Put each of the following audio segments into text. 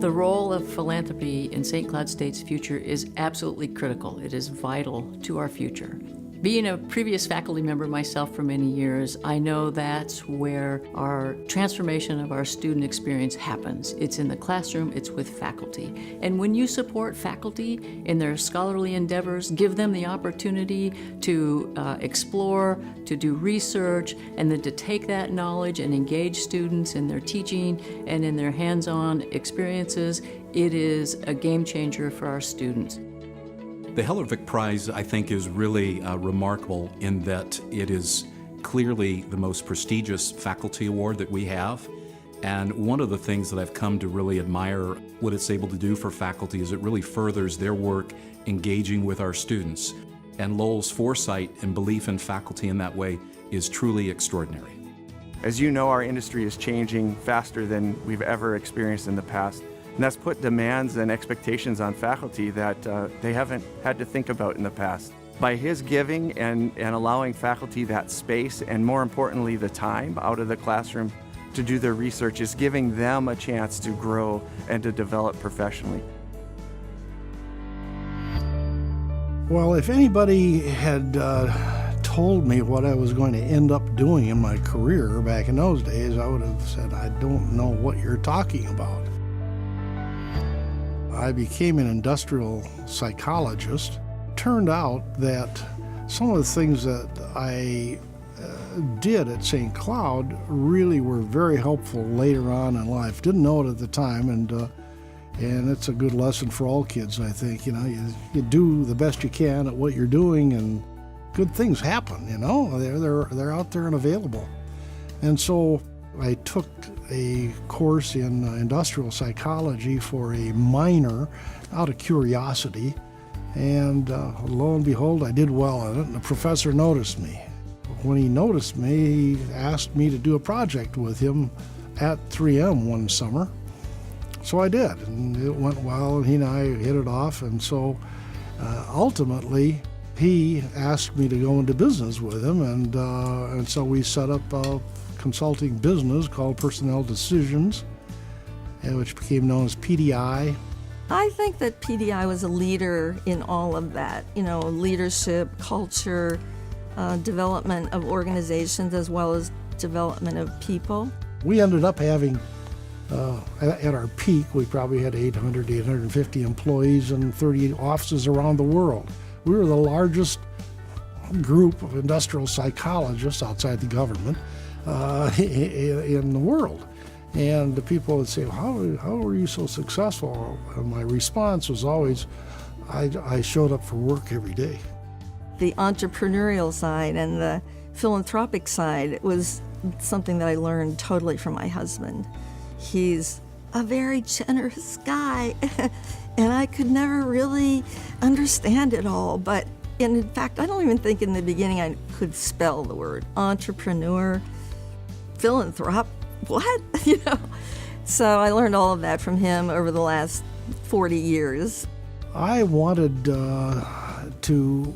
The role of philanthropy in St. Cloud State's future is absolutely critical. It is vital to our future. Being a previous faculty member myself for many years, I know that's where our transformation of our student experience happens. It's in the classroom, it's with faculty. And when you support faculty in their scholarly endeavors, give them the opportunity to explore, to do research, and then to take that knowledge and engage students in their teaching and in their hands-on experiences, it is a game changer for our students. The Hellervik Prize, I think, is really remarkable in that it is clearly the most prestigious faculty award that we have. And one of the things that I've come to really admire what it's able to do for faculty is it really furthers their work engaging with our students. And Lowell's foresight and belief in faculty in that way is truly extraordinary. As you know, our industry is changing faster than we've ever experienced in the past. And that's put demands and expectations on faculty that they haven't had to think about in the past. By his giving and allowing faculty that space, and more importantly, the time out of the classroom to do their research, is giving them a chance to grow and to develop professionally. Well, if anybody had told me what I was going to end up doing in my career back in those days, I would have said, I don't know what you're talking about. I became an industrial psychologist. Turned out that some of the things that I did at St. Cloud really were very helpful later on in life. Didn't know it at the time, and it's a good lesson for all kids, I think. You know, you do the best you can at what you're doing, and good things happen. You know, they're out there and available. And so I took a course in industrial psychology for a minor out of curiosity, and lo and behold, I did well at it, and the professor noticed me. When he noticed me, he asked me to do a project with him at 3M one summer. So I did, and it went well, and he and I hit it off, and so ultimately he asked me to go into business with him, and so we set up a consulting business called Personnel Decisions, which became known as PDI. I think that PDI was a leader in all of that, you know, leadership, culture, development of organizations, as well as development of people. We ended up having, at our peak, we probably had 800 to 850 employees and 30 offices around the world. We were the largest group of industrial psychologists outside the government in the world. And the people would say, how are you so successful? And my response was always, I showed up for work every day. The entrepreneurial side and the philanthropic side was something that I learned totally from my husband. He's a very generous guy, and I could never really understand it all. But in fact, I don't even think in the beginning I could spell the word entrepreneur, philanthrop, what? You know. So I learned all of that from him over the last 40 years. I wanted to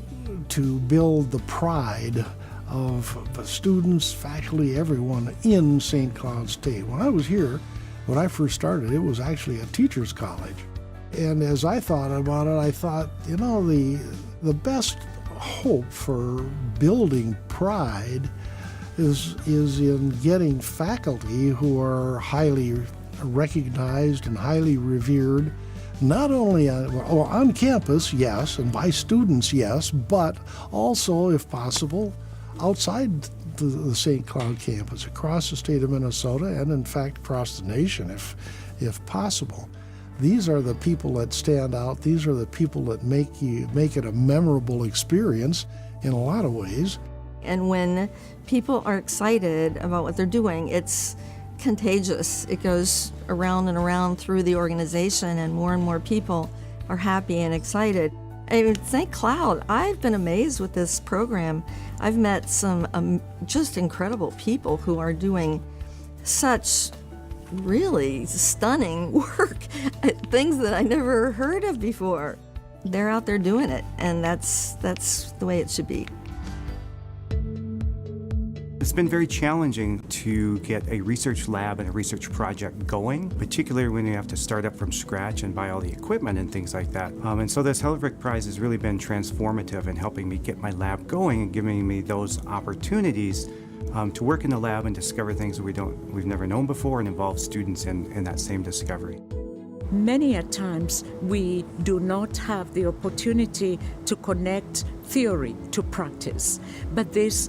build the pride of the students, faculty, everyone in St. Cloud State. When I was here, when I first started, it was actually a teacher's college. And as I thought about it, I thought, you know, the best hope for building pride is in getting faculty who are highly recognized and highly revered, not only on campus, yes, and by students, yes, but also, if possible, outside the St. Cloud campus, across the state of Minnesota, and in fact across the nation, if possible. These are the people that stand out. These are the people that make it a memorable experience in a lot of ways. And when people are excited about what they're doing, it's contagious. It goes around and around through the organization, and more people are happy and excited. I mean, St. Cloud, I've been amazed with this program. I've met some just incredible people who are doing such really stunning work at things that I never heard of before. They're out there doing it, and that's the way it should be. It's been very challenging to get a research lab and a research project going, particularly when you have to start up from scratch and buy all the equipment and things like that. And so this Hellervik Prize has really been transformative in helping me get my lab going and giving me those opportunities to work in the lab and discover things that we've never known before and involve students in that same discovery. Many a times we do not have the opportunity to connect theory to practice, but this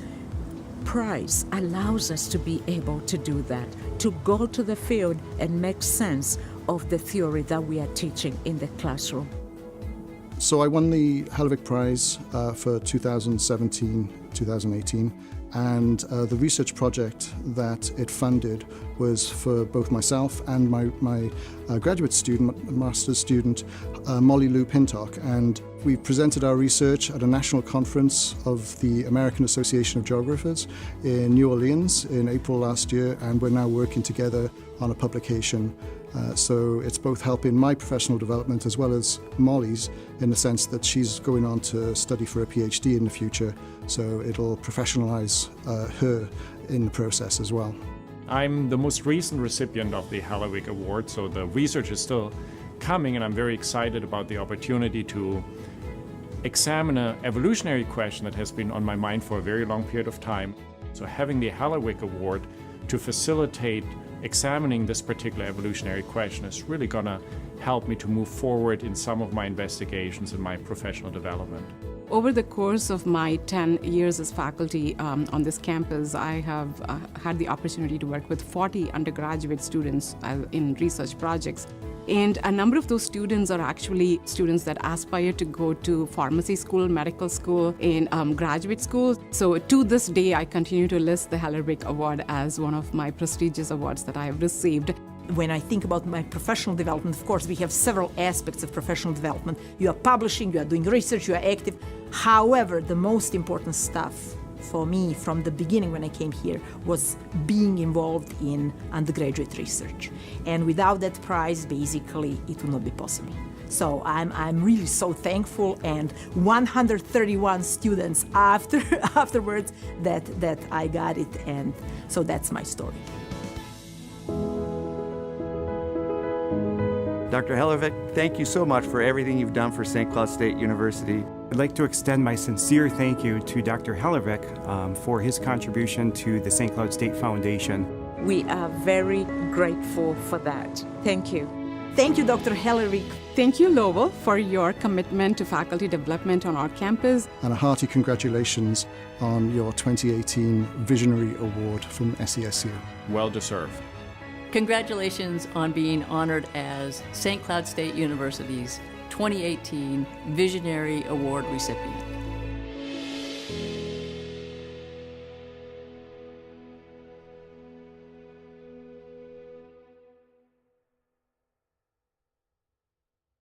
prize allows us to be able to do that, to go to the field and make sense of the theory that we are teaching in the classroom. So I won the Hellervik Prize for 2017-2018, and the research project that it funded was for both myself and my graduate student, master's student, Molly Lou Pintock, and we presented our research at a national conference of the American Association of Geographers in New Orleans in April last year, and we're now working together on a publication. So it's both helping my professional development as well as Molly's, in the sense that she's going on to study for a PhD in the future, so it'll professionalize her in the process as well. I'm the most recent recipient of the Hellervik Award, so the research is still coming, and I'm very excited about the opportunity to examine an evolutionary question that has been on my mind for a very long period of time. So having the Hellervik Award to facilitate examining this particular evolutionary question is really going to help me to move forward in some of my investigations and my professional development. Over the course of my 10 years as faculty on this campus, I have had the opportunity to work with 40 undergraduate students in research projects. And a number of those students are actually students that aspire to go to pharmacy school, medical school, and graduate school. So to this day, I continue to list the Hellervik Award as one of my prestigious awards that I have received. When I think about my professional development, of course, we have several aspects of professional development. You are publishing, you are doing research, you are active. However, the most important stuff for me from the beginning when I came here was being involved in undergraduate research. And without that prize, basically, it would not be possible. So I'm really so thankful, and 131 students afterwards that I got it, and so that's my story. Dr. Hellervik, thank you so much for everything you've done for St. Cloud State University. I'd like to extend my sincere thank you to Dr. Hellervik for his contribution to the St. Cloud State Foundation. We are very grateful for that. Thank you. Thank you, Dr. Hellervik. Thank you, Lowell, for your commitment to faculty development on our campus. And a hearty congratulations on your 2018 Visionary Award from SESU. Well deserved. Congratulations on being honored as St. Cloud State University's 2018 Visionary Award recipient.